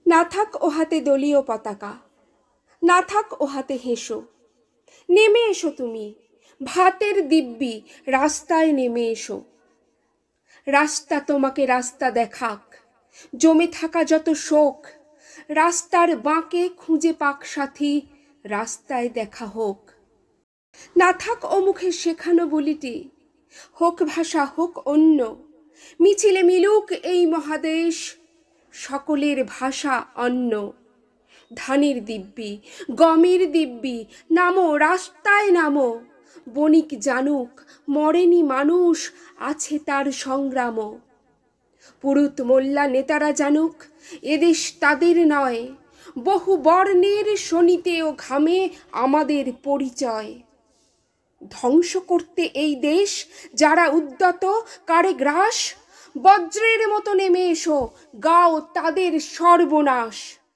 না থাক ও হাতে দলীয় পতাকা, না থাক ও হাতে হেসো, নেমে এসো তুমি ভাতের দিব্যি রাস্তায় নেমে এসো। রাস্তা তোমাকে রাস্তা দেখাক, জমে থাকা যত শোক রাস্তার বাঁকে খুঁজে পাক সাথী, রাস্তায় দেখা হোক। না থাক ও মুখে শেখানো বলিটি, হোক ভাষা হোক অন্য, মিছিলে মিলুক এই মহাদেশ, সকলের ভাষা অন্য। ধানের দিব্যি গমের দিব্যি নামো রাস্তায় নামো, বণিক জানুক মরেনি মানুষ আছে তার সংগ্রাম। পুরুত মোল্লা নেতারা জানুক এদেশ তাদের নয়, বহু বর্ণের শনিতে ও ঘামে আমাদের পরিচয়। ধ্বংস করতে এই দেশ যারা উদ্যত কারে গ্রাস, বজ্রের মতো নেমে এসো গাও তাদের সর্বনাশ।